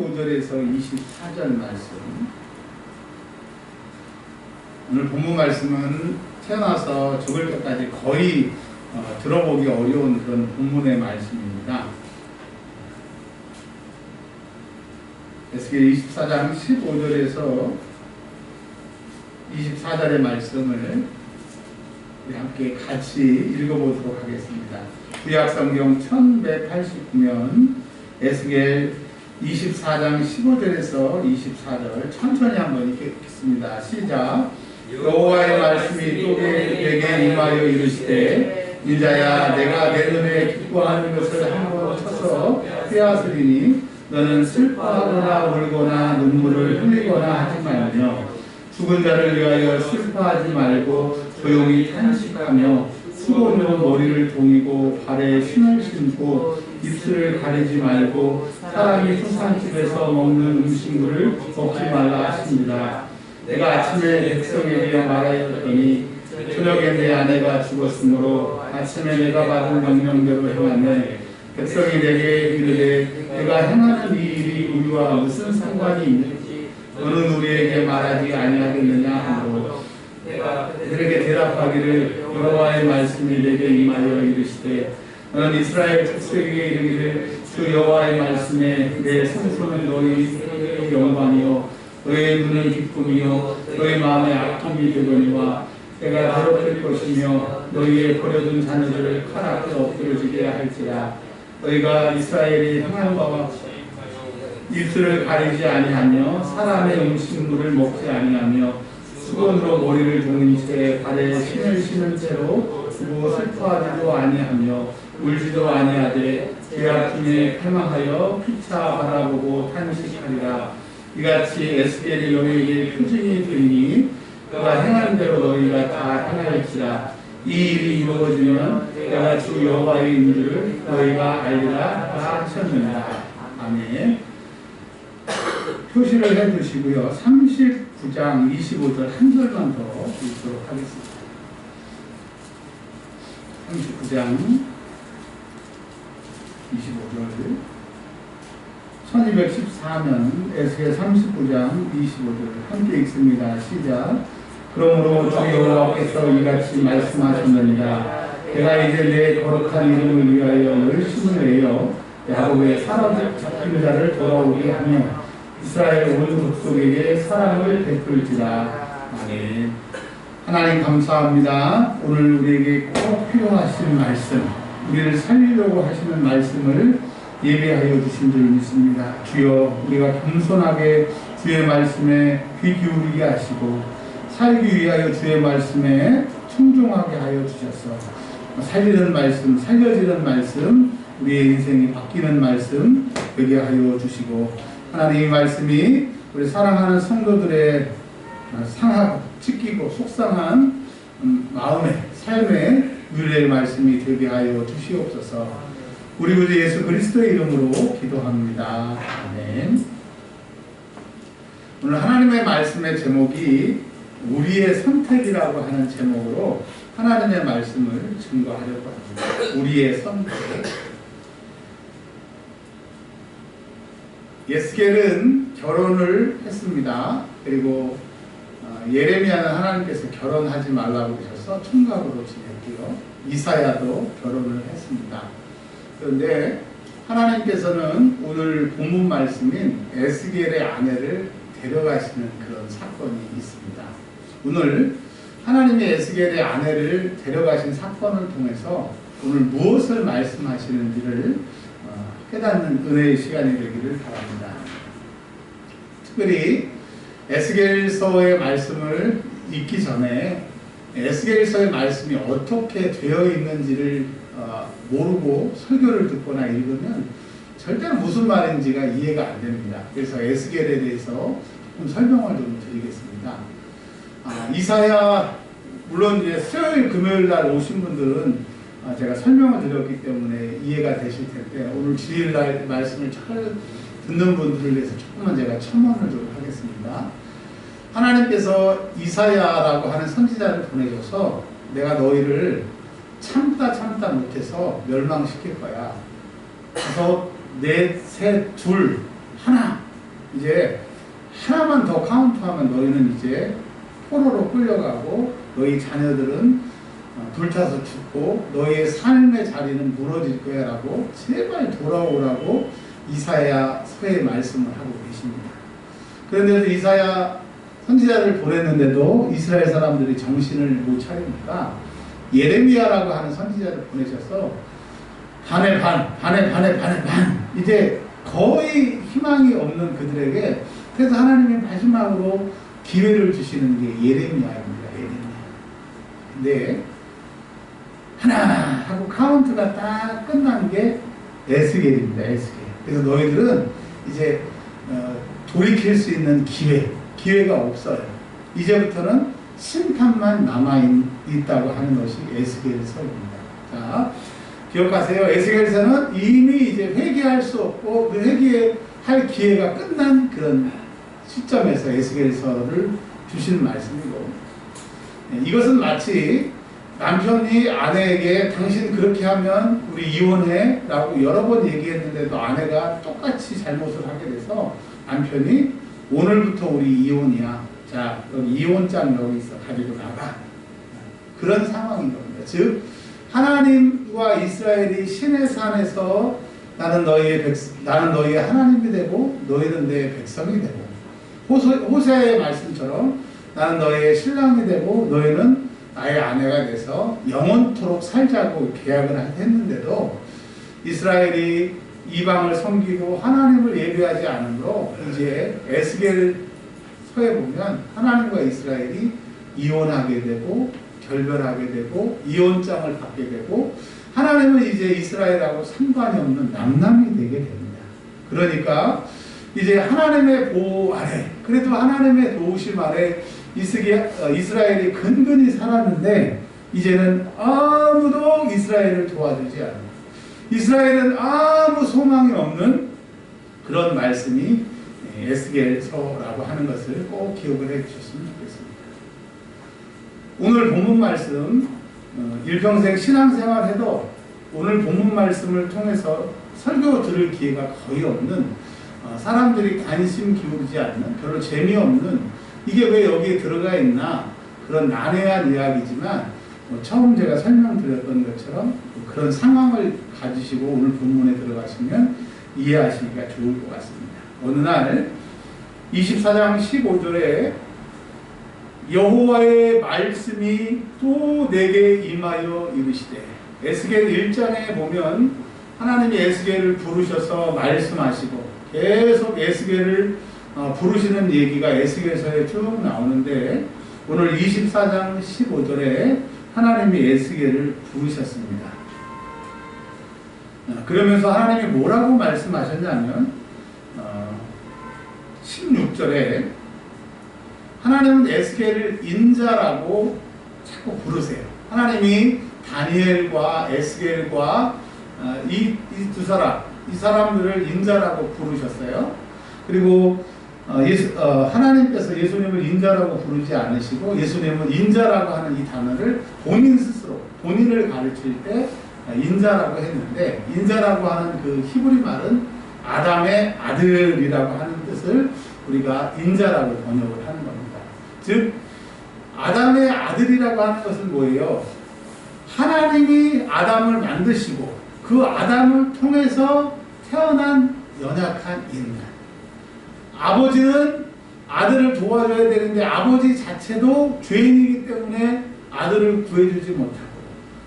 15절에서 24절 말씀. 오늘 본문 말씀은 태어나서 죽을 때까지 거의 들어보기 어려운 그런 본문의 말씀입니다. 에스겔 24장 15절에서 24절의 말씀을 우리 함께 같이 읽어보도록 하겠습니다. 구약성경 1189면 에스겔 24장 15절에서 24절 천천히 한번 읽겠습니다. 시작. 여호와의 말씀이 또 내게 임하여 이르시되 인자야, 내가 내 눈에 기뻐하는 것을 함부로 쳐서 빼앗으리니 너는 슬퍼하거나 울거나 눈물을 흘리거나 하지 말며 죽은 자를 위하여 슬퍼하지 말고 조용히 탄식하며 수건으로 머리를 동이고 발에 신을 신고 입술을 가리지 말고 사람이 수산집에서 먹는 음식물을 먹지 말라 하십니다. 내가 아침에 백성에게 말하였더니 저녁에 내 아내가 죽었으므로 아침에 내가 받은 명령대로 행하네. 백성이 내게 이르되 내가 행하는 이 일이 우리와 무슨 상관이 있는지 너는 우리에게 말하지 아니하겠느냐 하므로 내가 그들에게 대답하기를 여호와의 말씀이 내게 임하여 이르시되 너는 이스라엘 족속에게 이르기를 주 여호와의 말씀에 내 성소는 너희 영광이요 너의 눈은 기쁨이요 너희 마음의 아픔이 되거니와 내가 더럽힐 것이며 너희의 버려둔 자녀들을 칼 앞에 엎드려지게 할지라. 너희가 이스라엘이 행한 바와 입술을 가리지 아니하며 사람의 음식물을 먹지 아니하며 수건으로 머리를 동인 채 발에 신을 신은 채로 두고 슬퍼하지도 아니하며 울지도 아니하되 죄악중에 패망하여 피차 바라보고 탄식하리라. 이같이 에스겔이 너희에게 표징이 되니 그가 행한 대로 너희가 다 행할지라. 이 일이 이루어지면 내가 주 여호와인 줄을 너희가 알리라 하셨느니라. 아멘. 표시를 해두시고요. 39장 25절 한 절만 더 읽도록 하겠습니다. 39장 25절 1214면 에스겔 39장 25절 함께 읽습니다. 시작. 그러므로 주 여호와께서 이같이 말씀하셨느니라. 내가 이제 내 거룩한 이름을 위하여 열심을 내어 야곱의 사로잡힌 자를 돌아오게 하며 이스라엘 온 족속에게 사랑을 베풀지라. 아멘. 하나님 감사합니다. 오늘 우리에게 꼭 필요하신 말씀, 우리를 살리려고 하시는 말씀을 예배하여 주신 줄 믿습니다. 주여, 우리가 겸손하게 주의 말씀에 귀 기울이게 하시고 살기 위하여 주의 말씀에 충종하게 하여 주셔서 살리는 말씀, 살려지는 말씀, 우리의 인생이 바뀌는 말씀 되게 하여 주시고 하나님의 말씀이 우리 사랑하는 성도들의 상하고 찢기고 속상한 마음의 삶의 위로의 말씀이 되게 하여 주시옵소서. 우리 구주 예수 그리스도의 이름으로 기도합니다. 아멘. 오늘 하나님의 말씀의 제목이 우리의 선택이라고 하는 제목으로 하나님의 말씀을 증거하려고 합니다. 우리의 선택. 에스겔은 결혼을 했습니다. 그리고 예레미야는 하나님께서 결혼하지 말라고 하셔서 총각으로 지냈고요. 이사야도 결혼을 했습니다. 그런데 하나님께서는 오늘 본문 말씀인 에스겔의 아내를 데려가시는 그런 사건이 있습니다. 오늘 하나님의 에스겔의 아내를 데려가신 사건을 통해서 오늘 무엇을 말씀하시는지를 깨닫는 은혜의 시간이 되기를 바랍니다. 특별히 에스겔서의 말씀을 읽기 전에 에스겔서의 말씀이 어떻게 되어 있는지를 모르고 설교를 듣거나 읽으면 절대로 무슨 말인지가 이해가 안 됩니다. 그래서 에스겔에 대해서 좀 설명을 좀 드리겠습니다. 이사야, 물론 이제 수요일 금요일 날 오신 분들은 제가 설명을 드렸기 때문에 이해가 되실 텐데 오늘 주일 날 말씀을 잘 듣는 분들을 위해서 조금만 제가 첨언을 좀 하겠습니다. 하나님께서 이사야라고 하는 선지자를 보내셔서 내가 너희를 참다 못해서 멸망시킬 거야. 그래서 넷, 셋, 둘, 하나 이제 하나만 더 카운트하면 너희는 이제 포로로 끌려가고 너희 자녀들은 불타서 죽고 너희의 삶의 자리는 무너질 거야 라고 제발 돌아오라고 이사야서에 말씀을 하고 계십니다. 그런데도 이사야 선지자를 보냈는데도 이스라엘 사람들이 정신을 못 차리니까 예레미야라고 하는 선지자를 보내셔서 반에 반 이제 거의 희망이 없는 그들에게 그래서 하나님이 마지막으로 기회를 주시는 게 예레미야입니다. 근데 하나 하고 카운트가 딱 끝난 게 에스겔입니다. 에스겔. 그래서 너희들은 이제 돌이킬 수 있는 기회가 없어요. 이제부터는 심판만 남아있다고 하는 것이 에스겔서입니다. 자, 기억하세요. 에스겔서는 이미 이제 회개할 수 없고 그 회개할 기회가 끝난 그런 시점에서 에스겔서를 주신 말씀이고, 이것은 마치 남편이 아내에게 당신 그렇게 하면 우리 이혼해 라고 여러 번 얘기했는데도 아내가 똑같이 잘못을 하게 돼서 남편이 오늘부터 우리 이혼이야. 자, 여기 이혼장 여기 있어. 가지고 나가. 그런 상황인 겁니다. 즉 하나님과 이스라엘이 신의 산에서 나는 너희의 하나님이 되고 너희는 내 백성이 되고, 호세아의 말씀처럼 나는 너희의 신랑이 되고 너희는 나의 아내가 돼서 영원토록 살자고 계약을 했는데도 이스라엘이 이방을 섬기고 하나님을 예배하지 않으므로 이제 에스겔서에 보면 하나님과 이스라엘이 이혼하게 되고 결별하게 되고 이혼장을 받게 되고 하나님은 이제 이스라엘하고 상관이 없는 남남이 되게 됩니다. 그러니까 이제 하나님의 보호 아래, 그래도 하나님의 도우심 아래 이스라엘이 근근히 살았는데 이제는 아무도 이스라엘을 도와주지 않아요. 이스라엘은 아무 소망이 없는 그런 말씀이 에스겔서라고 하는 것을 꼭 기억을 해 주셨으면 좋겠습니다. 오늘 본문 말씀 일평생 신앙생활 해도 오늘 본문 말씀을 통해서 설교 들을 기회가 거의 없는 사람들이 관심 기울이지 않는 별로 재미없는 이게 왜 여기에 들어가 있나 그런 난해한 이야기지만 처음 제가 설명드렸던 것처럼 그런 상황을 가지시고 오늘 본문에 들어가시면 이해하시기가 좋을 것 같습니다. 어느 날 24장 15절에 여호와의 말씀이 또 내게 임하여 이르시되, 에스겔 1장에 보면 하나님이 에스겔을 부르셔서 말씀하시고 계속 에스겔을 부르시는 얘기가 에스겔서에 쭉 나오는데 오늘 24장 15절에 하나님이 에스겔을 부르셨습니다. 그러면서 하나님이 뭐라고 말씀하셨냐면 16절에 하나님은 에스겔을 인자라고 자꾸 부르세요. 하나님이 다니엘과 에스겔과 이 두 사람, 이 사람들을 인자라고 부르셨어요. 그리고 하나님께서 예수님을 인자라고 부르지 않으시고 예수님은 인자라고 하는 이 단어를 본인 스스로 본인을 가르칠 때 인자라고 했는데, 인자라고 하는 그 히브리 말은 아담의 아들이라고 하는 뜻을 우리가 인자라고 번역을 하는 겁니다. 즉 아담의 아들이라고 하는 것은 뭐예요? 하나님이 아담을 만드시고 그 아담을 통해서 태어난 연약한 인간. 아버지는 아들을 도와줘야 되는데 아버지 자체도 죄인이기 때문에 아들을 구해주지 못하고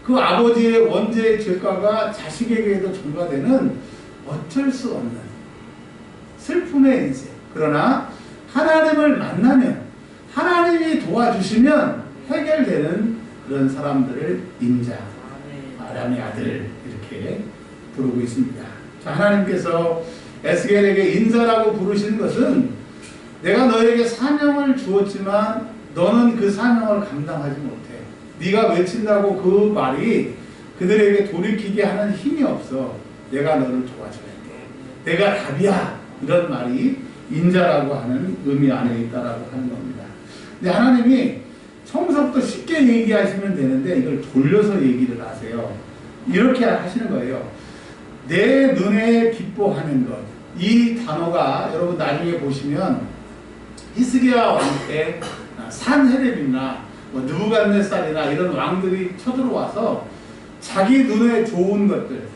그 아버지의 원죄의 죄가가 자식에게도 전가되는 어쩔 수 없는 슬픔의 인생. 그러나 하나님을 만나면 하나님이 도와주시면 해결되는 그런 사람들을 인자, 아담의 아들 이렇게 부르고 있습니다. 자, 하나님께서 에스겔에게 인자라고 부르시는 것은 내가 너에게 사명을 주었지만 너는 그 사명을 감당하지 못해. 네가 외친다고 그 말이 그들에게 돌이키게 하는 힘이 없어. 내가 너를 도와줘야 돼. 내가 답이야. 이런 말이 인자라고 하는 의미 안에 있다라고 하는 겁니다. 근데 하나님이 처음부터 쉽게 얘기하시면 되는데 이걸 돌려서 얘기를 하세요. 이렇게 하시는 거예요. 내 눈에 기뻐하는 것, 이 단어가 여러분 나중에 보시면 히스기야 왕 때 산헤렙이나 뭐 느부갓네살이나 이런 왕들이 쳐들어와서 자기 눈에 좋은 것들,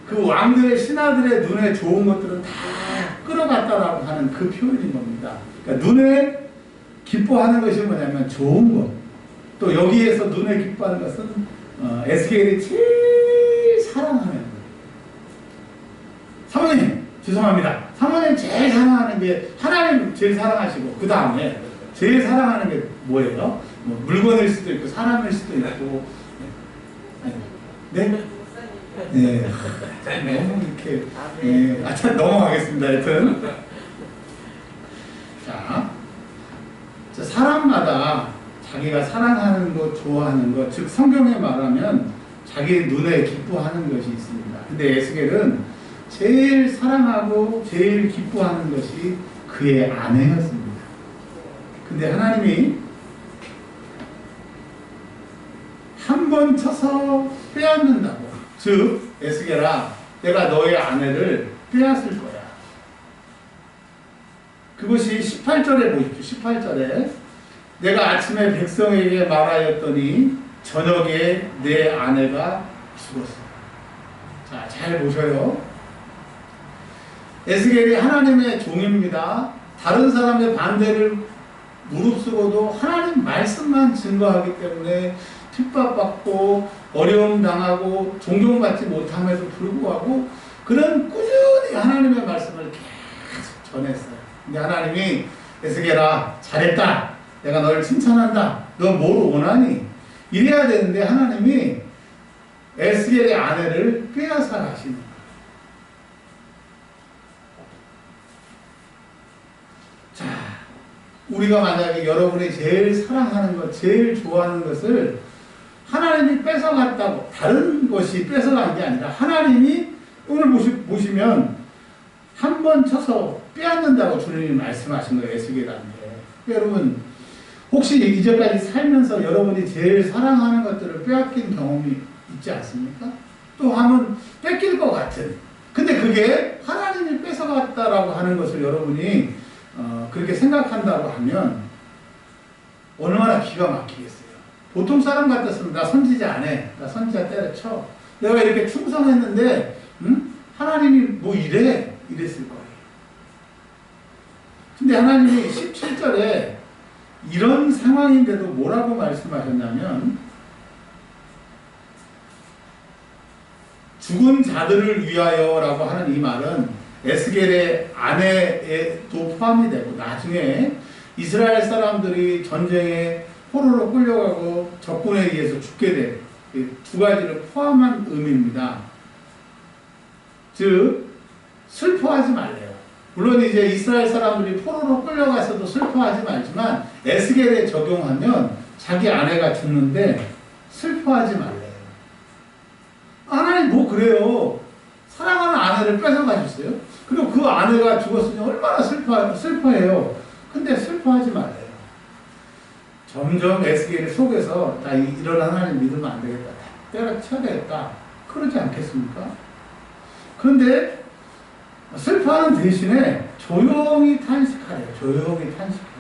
그 왕들의 신하들의 눈에 좋은 것들은 다 끌어갔다라고 하는 그 표현인 겁니다. 그러니까 눈에 기뻐하는 것이 뭐냐면 좋은 것. 또 여기에서 눈에 기뻐하는 것은 에스겔이 제일 사랑하는 것. 사모님 죄송합니다. 사모님 제일 사랑하는 게 하나님 제일 사랑하시고 그 다음에 제일 사랑하는 게 뭐예요? 뭐 물건일 수도 있고 사람일 수도 있고. 네? 네. 너무 이렇게. 네. 참 넘어가겠습니다. 하여튼. 자, 사람마다 자기가 사랑하는 것, 좋아하는 것, 즉 성경에 말하면 자기 눈에 기뻐하는 것이 있습니다. 근데 에스겔은 제일 사랑하고 제일 기뻐하는 것이 그의 아내였습니다. 근데 하나님이 한 번 쳐서 빼앗는다고. 즉 에스겔아, 내가 너의 아내를 빼앗을 거야. 그것이 18절에 보십시오. 18절에 내가 아침에 백성에게 말하였더니 저녁에 내 아내가 죽었어. 자, 잘 보셔요. 에스겔이 하나님의 종입니다. 다른 사람의 반대를 무릅쓰고도 하나님 말씀만 증거하기 때문에 핍박받고 어려움 당하고 존경받지 못함에도 불구하고 그런 꾸준히 하나님의 말씀을 계속 전했어요. 근데 하나님이 에스겔아 잘했다. 내가 너를 칭찬한다. 너 뭘 원하니? 이래야 되는데 하나님이 에스겔의 아내를 빼앗아 가시는 거예요. 자, 우리가 만약에 여러분이 제일 사랑하는 것, 제일 좋아하는 것을 하나님이 뺏어갔다고, 다른 것이 뺏어간 게 아니라 하나님이 오늘 보시면 한 번 쳐서 빼앗는다고 주님이 말씀하신 거예요. 에스겔한테. 여러분 혹시 이제까지 살면서 여러분이 제일 사랑하는 것들을 빼앗긴 경험이 있지 않습니까? 또 하면 뺏길 것 같은. 근데 그게 하나님이 뺏어갔다라고 하는 것을 여러분이 그렇게 생각한다고 하면 얼마나 기가 막히겠어요. 보통 사람 같았으면 나 선지자 안 해. 나 선지자 때려쳐. 내가 이렇게 충성했는데 하나님이 뭐 이래? 이랬을 거예요. 근데 하나님이 17절에 이런 상황인데도 뭐라고 말씀하셨냐면 죽은 자들을 위하여 라고 하는 이 말은 에스겔의 아내에도 포함이 되고 나중에 이스라엘 사람들이 전쟁에 포로로 끌려가고 적군에 의해서 죽게 된 두 가지를 포함한 의미입니다. 즉 슬퍼하지 말래요. 물론 이제 이스라엘 사람들이 포로로 끌려가서도 슬퍼하지 말지만 에스겔에 적용하면 자기 아내가 죽는데 슬퍼하지 말래요. 하나님 뭐 그래요. 사랑하는 아내를 뺏어가셨어요. 그리고 그 아내가 죽었으니 얼마나 슬퍼해요. 근데 슬퍼하지 말래요. 점점 에스겔의 속에서 나 이런 하나님 믿으면 안 되겠다. 때려쳐야 되겠다. 그러지 않겠습니까? 그런데 슬퍼하는 대신에 조용히 탄식하래요. 조용히 탄식해요.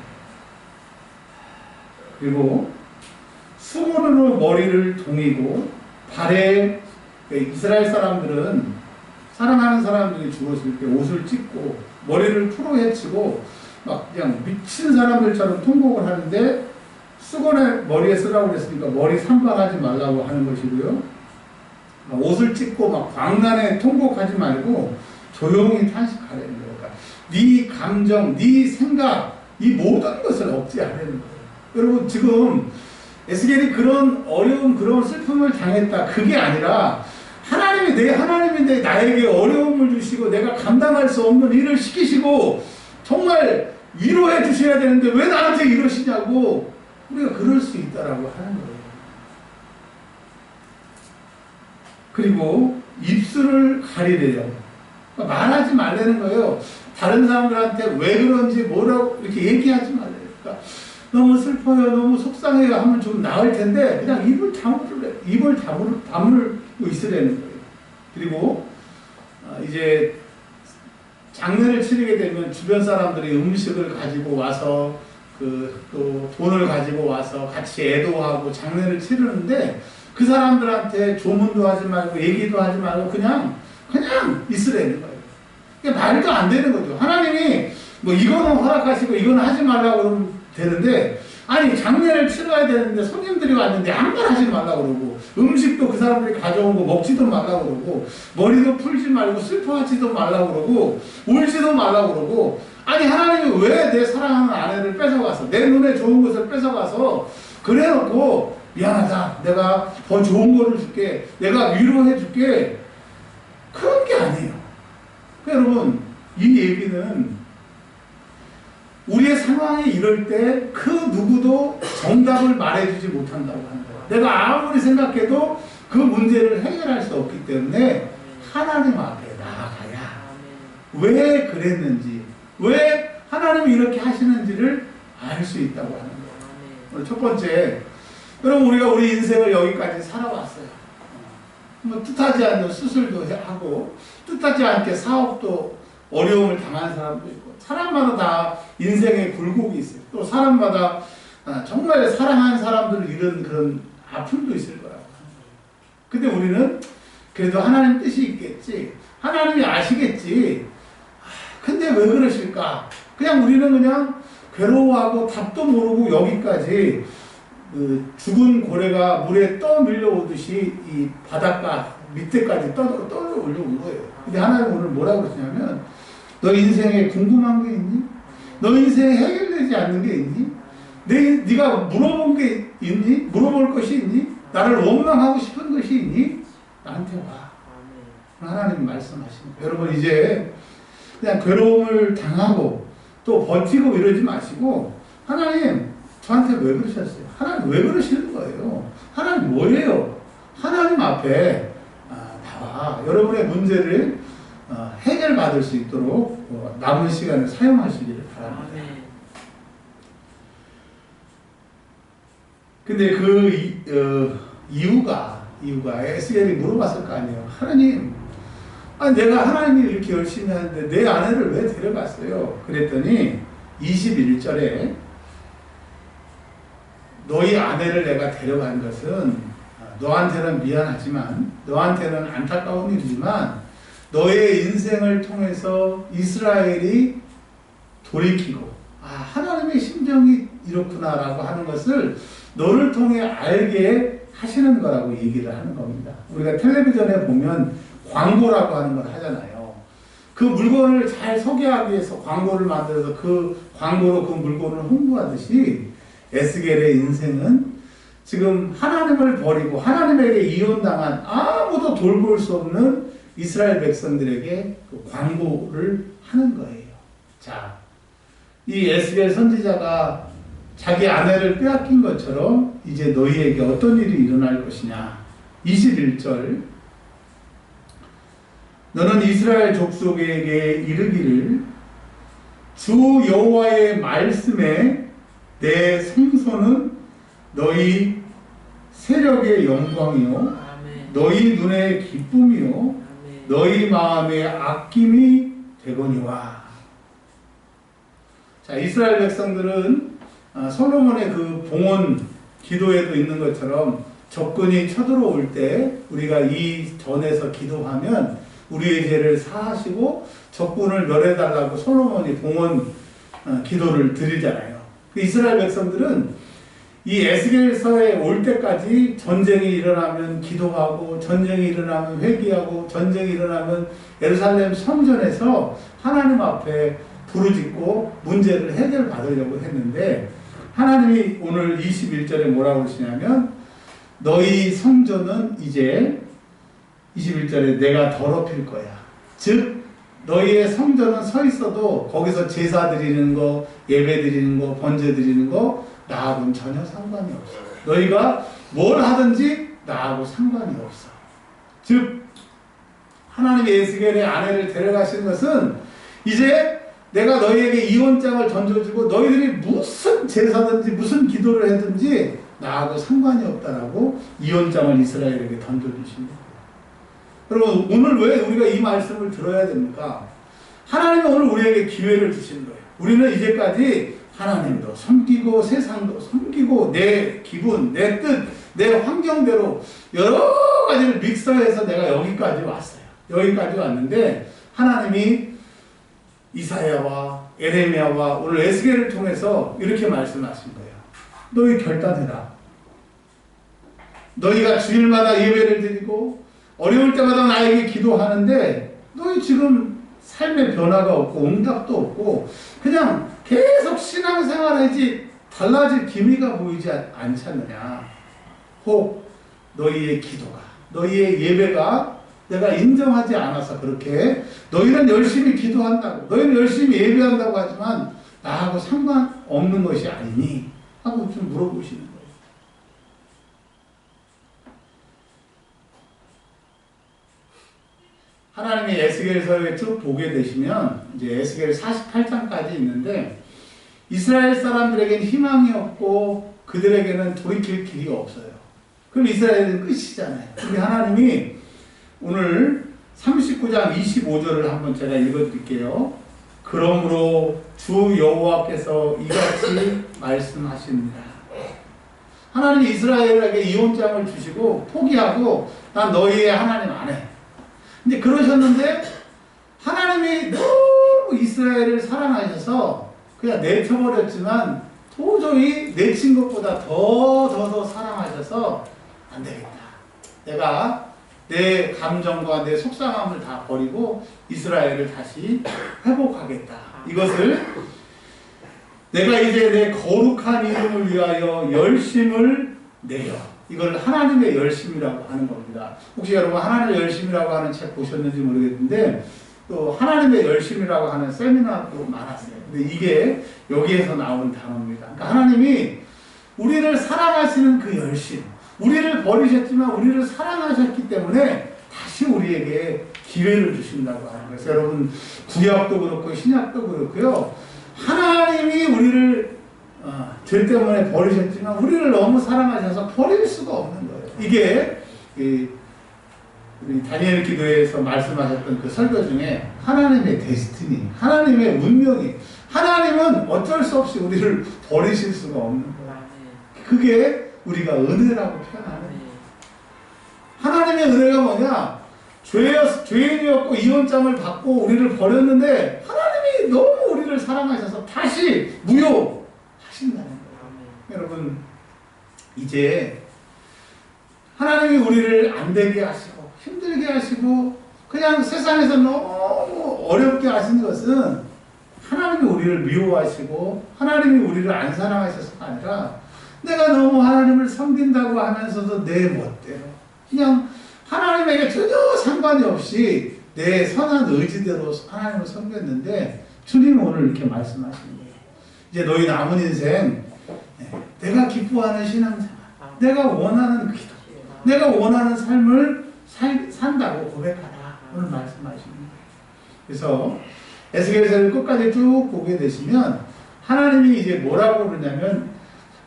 그리고 수건으로 머리를 동이고 발에 이스라엘 사람들은 사랑하는 사람들이 죽었을 때 옷을 찢고 머리를 풀어 헤치고 막 그냥 미친 사람들처럼 통곡을 하는데 수건에 머리에 쓰라고 그랬으니까 머리 산발하지 말라고 하는 것이고요. 옷을 찢고 막 광란에 통곡하지 말고 조용히 탄식하라는 거예요. 그러니까 네 감정, 네 생각, 이 모든 것을 억제하라는 거예요. 여러분 지금 에스겔이 그런 어려움, 그런 슬픔을 당했다. 그게 아니라 하나님인데 나에게 어려움을 주시고 내가 감당할 수 없는 일을 시키시고 정말 위로해 주셔야 되는데 왜 나한테 이러시냐고 우리가 그럴 수 있다라고 하는 거예요. 그리고 입술을 가리래요. 그러니까 말하지 말라는 거예요. 다른 사람들한테 왜 그런지 뭐라고 이렇게 얘기하지 말래요. 그러니까 너무 슬퍼요, 너무 속상해요 하면 좀 나을 텐데 그냥 입을 다물고 있으라는 거예요. 그리고 이제 장례를 치르게 되면 주변 사람들이 음식을 가지고 와서 또 돈을 가지고 와서 같이 애도하고 장례를 치르는데 그 사람들한테 조문도 하지 말고 얘기도 하지 말고 그냥 있으라는 거예요. 이게 말도 안 되는 거죠. 하나님이 뭐 이거는 허락하시고 이거는 하지 말라고 그러면 되는데, 아니 장례를 치러야 되는데 손님들이 왔는데 아무 말 하지 말라고 그러고, 음식도 그 사람들이 가져온 거 먹지도 말라고 그러고, 머리도 풀지 말고 슬퍼하지도 말라고 그러고, 울지도 말라고 그러고, 아니 하나님이 왜 내 사랑하는 아내를 뺏어가서 내 눈에 좋은 것을 뺏어가서 그래놓고 미안하다, 내가 더 좋은 거를 줄게, 내가 위로해 줄게, 그런 게 아니에요. 그러니까 여러분, 이 얘기는 우리의 상황이 이럴 때 그 누구도 정답을 말해주지 못한다고 하는 거예요. 내가 아무리 생각해도 그 문제를 해결할 수 없기 때문에 하나님 앞에 나아가야 왜 그랬는지, 왜 하나님이 이렇게 하시는지를 알 수 있다고 하는 거예요. 첫 번째, 여러분 우리가 우리 인생을 여기까지 살아왔어요. 뭐 뜻하지 않는 수술도 하고 뜻하지 않게 사업도 어려움을 당한 사람도 있고, 사람마다 다 인생의 굴곡이 있어요. 또 사람마다 정말 사랑하는 사람들을 잃은 그런 아픔도 있을 거라고 하는 거예요. 근데 우리는 그래도 하나님 뜻이 있겠지, 하나님이 아시겠지, 근데 왜 그러실까? 그냥 우리는 그냥 괴로워하고 답도 모르고 여기까지 죽은 고래가 물에 떠밀려 오듯이 이 바닷가 밑에까지 떠올려 온 거예요. 근데 하나님 오늘 뭐라고 그러시냐면, 너 인생에 궁금한 게 있니? 너 인생에 해결되지 않는 게 있니? 네가 물어본 게 있니? 물어볼 것이 있니? 나를 원망하고 싶은 것이 있니? 나한테 와. 하나님 말씀하십니다. 여러분 이제 그냥 괴로움을 당하고 또 버티고 이러지 마시고, 하나님 저한테 왜 그러셨어요? 하나님 왜 그러시는 거예요? 하나님 뭐예요? 하나님 앞에 나와 여러분의 문제를 해결받을 수 있도록 남은 시간을 사용하시기를 바랍니다. 근데 그 이유가 에스겔이 물어봤을 거 아니에요. 하나님, 내가 하나님이 이렇게 열심히 하는데 내 아내를 왜 데려갔어요? 그랬더니 21절에 너희 아내를 내가 데려간 것은 너한테는 미안하지만, 너한테는 안타까운 일이지만, 너의 인생을 통해서 이스라엘이 돌이키고 하나님의 심정이 이렇구나라고 하는 것을 너를 통해 알게 하시는 거라고 얘기를 하는 겁니다. 우리가 텔레비전에 보면 광고라고 하는 걸 하잖아요. 그 물건을 잘 소개하기 위해서 광고를 만들어서 그 광고로 그 물건을 홍보하듯이 에스겔의 인생은 지금 하나님을 버리고 하나님에게 이혼당한 아무도 돌볼 수 없는 이스라엘 백성들에게 그 광고를 하는 거예요. 자, 이 에스겔 선지자가 자기 아내를 빼앗긴 것처럼 이제 너희에게 어떤 일이 일어날 것이냐. 21절, 너는 이스라엘 족속에게 이르기를 주 여호와의 말씀에 내 생소는 너희 세력의 영광이요 너희 눈의 기쁨이요 너희 마음의 아낌이 되거니와. 자, 이스라엘 백성들은 솔로몬의 그 봉헌 기도에도 있는 것처럼 적군이 쳐들어올 때 우리가 이 전에서 기도하면 우리의 죄를 사하시고 적군을 멸해달라고 솔로몬이 봉헌 기도를 드리잖아요. 그 이스라엘 백성들은 이 에스겔서에 올 때까지 전쟁이 일어나면 기도하고, 전쟁이 일어나면 회개하고, 전쟁이 일어나면 예루살렘 성전에서 하나님 앞에 부르짖고 문제를 해결받으려고 했는데, 하나님이 오늘 21절에 뭐라고 그러시냐면 너희 성전은 이제 21절에 내가 더럽힐 거야. 즉 너희의 성전은 서 있어도 거기서 제사 드리는 거, 예배 드리는 거, 번제 드리는 거 나하고는 전혀 상관이 없어. 너희가 뭘 하든지 나하고 상관이 없어. 즉 하나님이 에스겔의 아내를 데려가시는 것은 이제 내가 너희에게 이혼장을 던져주고 너희들이 무슨 제사든지 무슨 기도를 하든지 나하고 상관이 없다라고 이혼장을 이스라엘에게 던져주신 거예요. 여러분 오늘 왜 우리가 이 말씀을 들어야 됩니까? 하나님은 오늘 우리에게 기회를 주신 거예요. 우리는 이제까지 하나님도 섬기고 세상도 섬기고 내 기분, 내 뜻, 내 환경대로 여러 가지를 믹서해서 내가 여기까지 왔어요. 여기까지 왔는데 하나님이 이사야와 에레미야와 오늘 에스겔을 통해서 이렇게 말씀하신 거예요. 너희 결단해라. 너희가 주일마다 예배를 드리고 어려울 때마다 나에게 기도하는데 너희 지금 삶의 변화가 없고 응답도 없고 그냥 계속 신앙생활하지 달라질 기미가 보이지 않지 않느냐. 혹 너희의 기도가 너희의 예배가 내가 인정하지 않아서 그렇게 너희는 열심히 기도한다고 너희는 열심히 예배한다고 하지만 나하고 상관없는 것이 아니니 하고 좀 물어보시는 거예요. 하나님이 에스겔서에 쭉 보게 되시면 이제 에스겔 48장까지 있는데 이스라엘 사람들에게는 희망이 없고 그들에게는 돌이킬 길이 없어요. 그럼 이스라엘은 끝이잖아요. 근데 하나님이 오늘 39장 25절을 한번 제가 읽어드릴게요. 그러므로 주 여호와께서 이같이 말씀하십니다. 하나님이 이스라엘에게 이혼장을 주시고 포기하고 난 너희의 하나님 안 해. 근데 그러셨는데 하나님이 너무 이스라엘을 사랑하셔서 그냥 내쳐버렸지만 도저히 내친 것보다 더 사랑하셔서 안 되겠다. 내가 내 감정과 내 속상함을 다 버리고 이스라엘을 다시 회복하겠다. 이것을 내가 이제 내 거룩한 이름을 위하여 열심을 내요. 이걸 하나님의 열심이라고 하는 겁니다. 혹시 여러분 하나님의 열심이라고 하는 책 보셨는지 모르겠는데 또 하나님의 열심이라고 하는 세미나도 많았어요. 근데 이게 여기에서 나온 단어입니다. 그러니까 하나님이 우리를 사랑하시는 그 열심, 우리를 버리셨지만 우리를 사랑하셨기 때문에 다시 우리에게 기회를 주신다고 하는 거예요. 여러분 구약도 그렇고 신약도 그렇고요. 하나님이 우리를 죄 때문에 버리셨지만 우리를 너무 사랑하셔서 버릴 수가 없는 거예요. 이게 우리 다니엘 기도에서 말씀하셨던 그 설교 중에 하나님의 데스티니, 하나님의 운명이 하나님은 어쩔 수 없이 우리를 버리실 수가 없는 거예요. 그게 우리가 은혜라고 표현하는 거예요. 하나님의 은혜가 뭐냐? 죄인이었고 이혼장을 받고 우리를 버렸는데 하나님이 너무 우리를 사랑하셔서 다시 무효하신다는 거예요. 여러분 이제 하나님이 우리를 안 되게 하시고 힘들게 하시고 그냥 세상에서 너무 어렵게 하신 것은 하나님이 우리를 미워하시고 하나님이 우리를 안 사랑하셔서가 아니라 내가 너무 하나님을 섬긴다고 하면서도 내 멋대로 그냥 하나님에게 전혀 상관이 없이 내 선한 의지대로 하나님을 섬겼는데 주님은 오늘 이렇게 말씀하시는 거예요. 이제 너희 남은 인생 내가 기뻐하는 신앙생활, 내가 원하는 기도, 내가 원하는 삶을 산다고 고백하라. 오늘 말씀하시는 거예요. 그래서 에스겔서를 끝까지 쭉 보게 되시면 하나님이 이제 뭐라고 그러냐면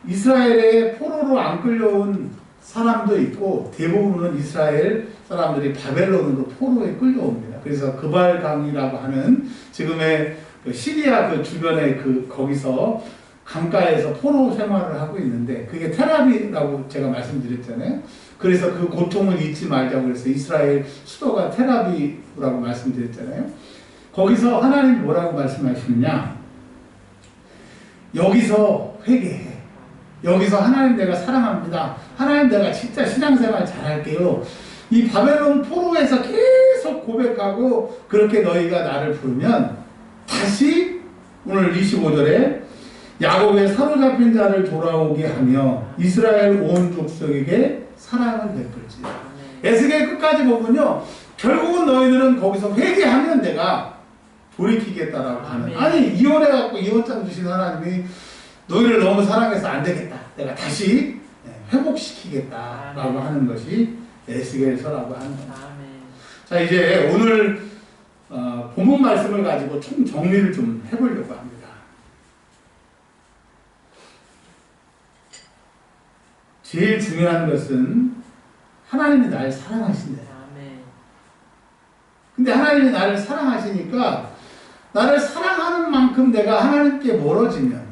이스라엘의 포로로 안 끌려온 사람도 있고 대부분은 이스라엘 사람들이 바벨론으로 포로에 끌려옵니다. 그래서 그발강이라고 하는 지금의 그 시리아 그 주변에 거기서 강가에서 포로 생활을 하고 있는데 그게 테라비라고 제가 말씀드렸잖아요. 그래서 그 고통을 잊지 말자고 그래서 이스라엘 수도가 테라비라고 말씀드렸잖아요. 거기서 하나님 뭐라고 말씀하시느냐? 여기서 회개해. 여기서 하나님 내가 사랑합니다. 하나님 내가 진짜 신앙생활 잘할게요. 이 바벨론 포로에서 계속 고백하고 그렇게 너희가 나를 부르면 다시 오늘 25절에 야곱의 사로잡힌 자를 돌아오게 하며 이스라엘 온 족속에게 사랑을 베풀지. 에스겔 끝까지 보면요. 결국은 너희들은 거기서 회개하면 내가 돌이키겠다라고 하는. 아니 이혼해갖고 이혼장 주신 하나님이 너희를 너무 사랑해서 안 되겠다. 내가 다시 회복시키겠다라고 하는 것이 에스겔서라고 하는 겁니다. 자 이제 오늘 본문 말씀을 가지고 총 정리를 좀 해보려고 합니다. 제일 중요한 것은 하나님이 나를 사랑하신대요. 근데 하나님이 나를 사랑하시니까 나를 사랑하는 만큼 내가 하나님께 멀어지면,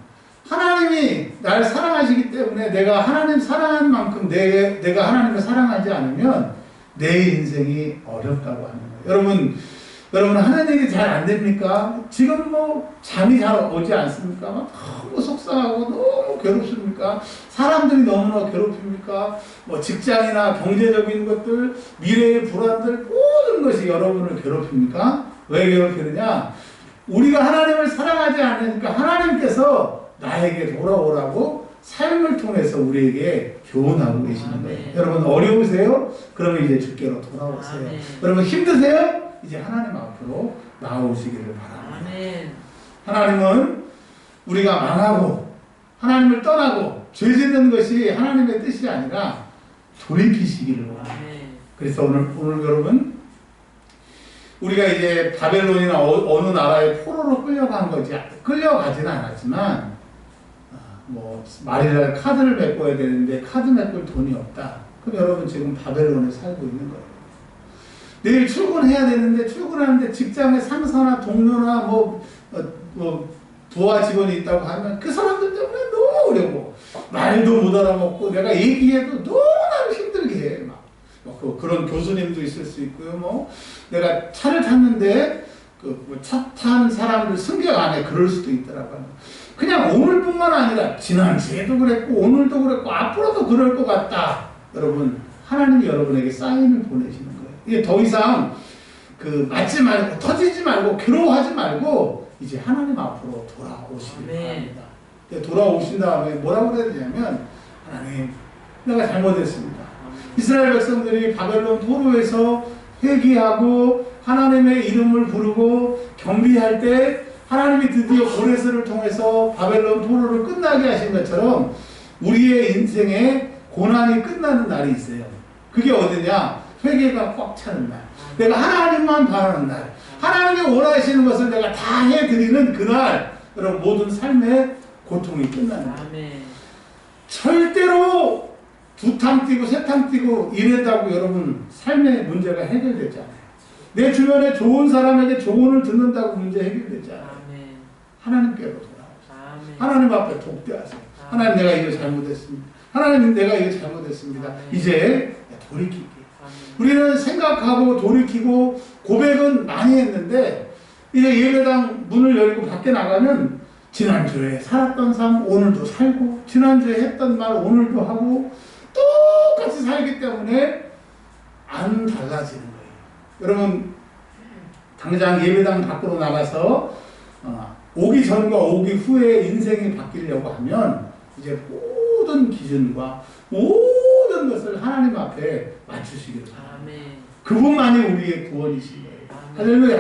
하나님이 나를 사랑하시기 때문에 내가 하나님 사랑하는 만큼 내가 하나님을 사랑하지 않으면 내 인생이 어렵다고 하는 거예요. 여러분 하는 일이 잘 안 됩니까? 지금 뭐 잠이 잘 오지 않습니까? 막 너무 속상하고 너무 괴롭습니까? 사람들이 너무나 괴롭힙니까? 뭐 직장이나 경제적인 것들, 미래의 불안들, 모든 것이 여러분을 괴롭힙니까? 왜 괴롭히느냐? 우리가 하나님을 사랑하지 않으니까 하나님께서 나에게 돌아오라고 삶을 통해서 우리에게 교훈하고 계시는 거예요. 여러분 어려우세요? 그러면 이제 주께로 돌아오세요. 여러분 힘드세요? 이제 하나님 앞으로 나오시기를 바랍니다. 하나님은 우리가 망하고 하나님을 떠나고 죄 짓는 것이 하나님의 뜻이 아니라 돌이키시기를 원합니다. 그래서 오늘 여러분 우리가 이제 바벨론이나 어느 나라에 포로로 끌려가지는 않았지만 뭐 말이랄 카드를 메꿔야 되는데 카드 메꿀 돈이 없다. 그럼 여러분 지금 바벨론에 살고 있는 거예요. 내일 출근해야 되는데 출근하는데 직장의 상사나 동료나 뭐 부하 직원이 있다고 하면 그 사람들 때문에 너무 어려워. 말도 못 알아먹고 내가 얘기해도 너무나 힘들게 해. 그런 교수님도 있을 수 있고요. 뭐 내가 차를 탔는데 차 타는 사람들 승객 안에 그럴 수도 있더라고요. 그냥 오늘뿐만 아니라 지난주에도 그랬고 오늘도 그랬고 앞으로도 그럴 것 같다. 여러분 하나님이 여러분에게 사인을 보내시는 거예요. 이게 더 이상 맞지 말고 터지지 말고 괴로워하지 말고 이제 하나님 앞으로 돌아오시길 바랍니다. 돌아오신 다음에 뭐라고 그래야 되냐면 하나님 내가 잘못했습니다. 이스라엘 백성들이 바벨론 포로에서 회개하고 하나님의 이름을 부르고 경비할 때 하나님이 드디어 고레스를 통해서 바벨론 포로를 끝나게 하신 것처럼 우리의 인생에 고난이 끝나는 날이 있어요. 그게 어디냐? 회개가 꽉 차는 날. 내가 하나님만 바라는 날. 하나님이 원하시는 것을 내가 다 해드리는 그날. 여러분 모든 삶의 고통이 끝나는 날. 절대로 두 탕 뛰고 세 탕 뛰고 이랬다고 여러분 삶의 문제가 해결되지 않아요. 내 주변에 좋은 사람에게 조언을 듣는다고 문제 해결되지 않아요. 하나님께로 돌아오세요. 하나님 앞에 독대하세요. 하나님 내가 이거 잘못했습니다. 하나님 내가 이거 잘못했습니다. 이제 돌이킬게요. 우리는 생각하고 돌이키고 고백은 많이 했는데 이제 예배당 문을 열고 밖에 나가면 지난주에 살았던 삶 오늘도 살고 지난주에 했던 말 오늘도 하고 똑같이 살기 때문에 안 달라지는 거예요. 여러분 당장 예배당 밖으로 나가서 오기 전과 오기 후에 인생이 바뀌려고 하면 이제 모든 기준과 모든 것을 하나님 앞에 맞추시기를 바랍니다. 그분만이 우리의 구원이신 거예요. 할렐루야.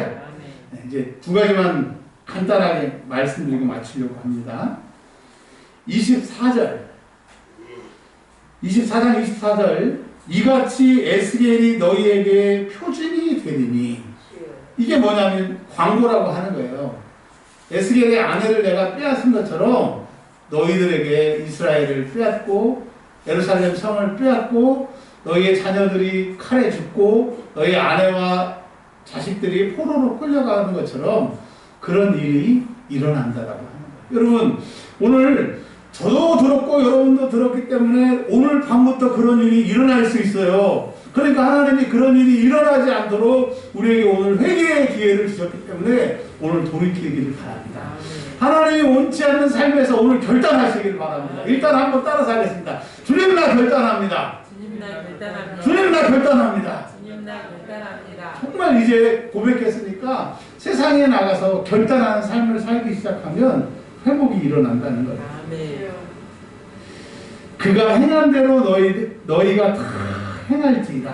네, 이제 두 가지만 간단하게 말씀드리고 마치려고 합니다. 24장 24절 이같이 에스겔이 너희에게 표징이 되리니 이게 뭐냐면 광고라고 하는 거예요. 에스겔의 아내를 내가 빼앗은 것처럼 너희들에게 이스라엘을 빼앗고 예루살렘 성을 빼앗고 너희의 자녀들이 칼에 죽고 너희 아내와 자식들이 포로로 끌려가는 것처럼 그런 일이 일어난다라고 하는 거예요. 여러분 오늘 저도 들었고 여러분도 들었기 때문에 오늘 밤부터 그런 일이 일어날 수 있어요. 그러니까 하나님이 그런 일이 일어나지 않도록 우리에게 오늘 회개의 기회를 주셨기 때문에 오늘 돌이키기를 바랍니다. 하나님이 원치 않는 삶에서 오늘 결단하시길 바랍니다. 일단 한번 따라서 하겠습니다. 주님 나 결단합니다. 주님 나 결단합니다. 주님 나 결단합니다. 주님 나 결단합니다. 정말 이제 고백했으니까 세상에 나가서 결단하는 삶을 살기 시작하면 회복이 일어난다는 거예요. 아멘. 그가 행한 대로 너희가 다 행할지이다.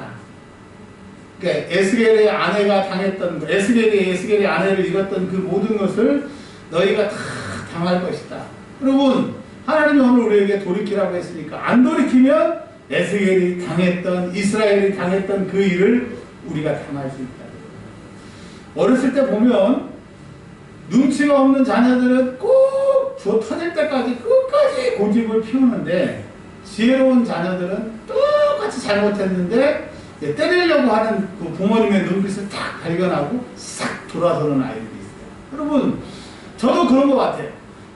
그러니까 에스겔의 아내가 당했던 것, 에스겔의 아내를 잃었던 그 모든 것을 너희가 다 당할 것이다. 여러분 하나님이 오늘 우리에게 돌이키라고 했으니까 안 돌이키면 에스겔이 당했던 이스라엘이 당했던 그 일을 우리가 당할 수 있다. 어렸을 때 보면 눈치가 없는 자녀들은 꼭 조 터질 때까지 끝까지 고집을 피우는데 지혜로운 자녀들은 똑같이 잘못했는데 때리려고 하는 그 부모님의 눈빛을 딱 발견하고 싹 돌아서는 아이들이 있어요. 여러분, 저도 그런 것 같아요.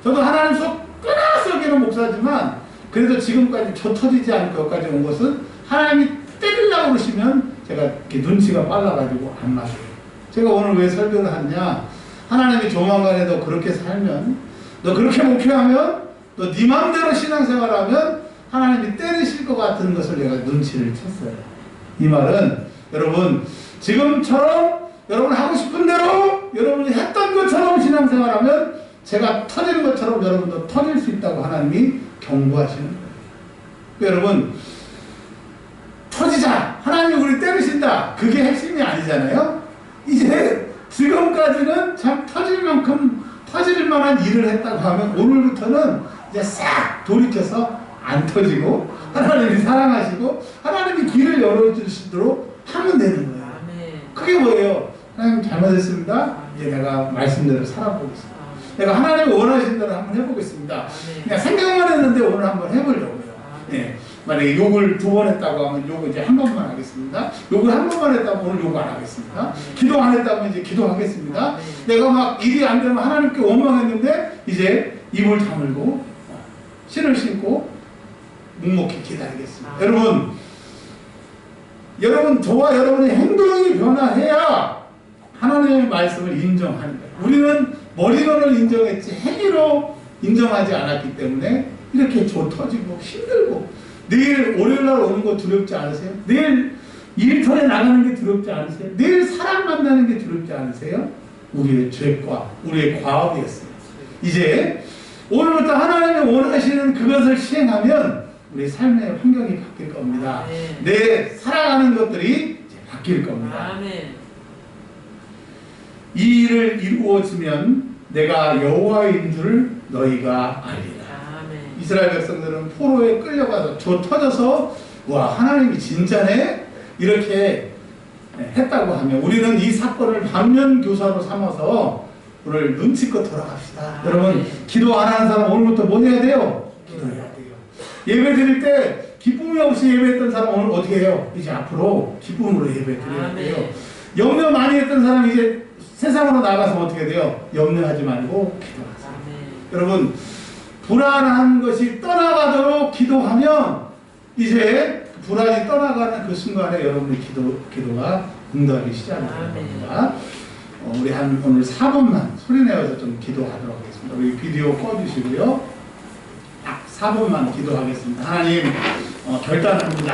저도 하나님 속 끄나서기는 목사지만 그래도 지금까지 저 터지지 않고 여기까지 온 것은 하나님이 때리려고 그러시면 제가 이렇게 눈치가 빨라가지고 안 맞아요. 제가 오늘 왜 설교를 하느냐, 하나님이 조만간에 너 그렇게 살면, 너 그렇게 목표하면, 너 네 맘대로 신앙생활하면 하나님이 때리실 것 같은 것을 내가 눈치를 챘어요. 이 말은 여러분 지금처럼 여러분 하고 싶은 대로 여러분이 했던 것처럼 신앙생활하면 제가 터지는 것처럼 여러분도 터질 수 있다고 하나님이 경고하시는 거예요. 여러분 터지자, 하나님이 우리 때리신다, 그게 핵심이 아니잖아요. 이제 지금까지는 참 터질 만큼 터질 만한 일을 했다고 하면 오늘부터는 이제 싹 돌이켜서 안 터지고 하나님이 사랑하시고 하나님이 길을 열어주시도록 하면 되는 거예요. 그게 뭐예요? 하나님 잘못했습니다. 이제 내가 말씀대로 살아보겠습니다. 내가 하나님이 원하시는 대로 한번 해보겠습니다. 그냥 생각만 했는데 오늘 한번 해보려고요. 네. 만약에 욕을 2번 했다고 하면 욕을 이제 한 번만 하겠습니다. 욕을 한 번만 했다면 오늘 욕 안 하겠습니다. 기도 안 했다면 이제 기도하겠습니다. 내가 막 일이 안 되면 하나님께 원망했는데 이제 입을 다물고 신을 신고 묵묵히 기다리겠습니다. 여러분 저와 여러분의 행동이 변화해야 하나님의 말씀을 인정하는 거예요. 우리는 머리로는 인정했지 행위로 인정하지 않았기 때문에 이렇게 터지고 힘들고, 내일 월요일날 오는 거 두렵지 않으세요? 내일 일터에 나가는 게 두렵지 않으세요? 내일 사람 만나는 게 두렵지 않으세요? 우리의 죄과 우리의 과업이었어요. 이제 오늘부터 하나님이 원하시는 그것을 시행하면 우리 삶의 환경이 바뀔 겁니다. 내 살아가는 것들이 이제 바뀔 겁니다. 이 일을 이루어지면 내가 여호와인 줄 너희가 알리라. 이스라엘 백성들은 포로에 끌려가서 터져서 와 하나님이 진짜네 이렇게 했다고 하면 우리는 이 사건을 반면교사로 삼아서 오늘 눈치껏 돌아갑시다. 여러분 기도 안 하는 사람 오늘부터 뭐 해야 돼요? 기도해야 돼요. 예배 드릴 때 기쁨이 없이 예배했던 사람 오늘 어떻게 해요? 이제 앞으로 기쁨으로 예배 드려야 돼요. 염려 많이 했던 사람 이제 세상으로 나가서 어떻게 돼요? 염려하지 말고 기도하세요. 여러분 불안한 것이 떠나가도록 기도하면 이제 불안이 떠나가는 그 순간에 여러분의 기도가 응답이 시작이 됩니다. 우리 오늘 4분만 소리내어서 좀 기도하도록 하겠습니다. 우리 비디오 꺼주시고요. 딱 4분만 기도하겠습니다. 하나님 결단합니다.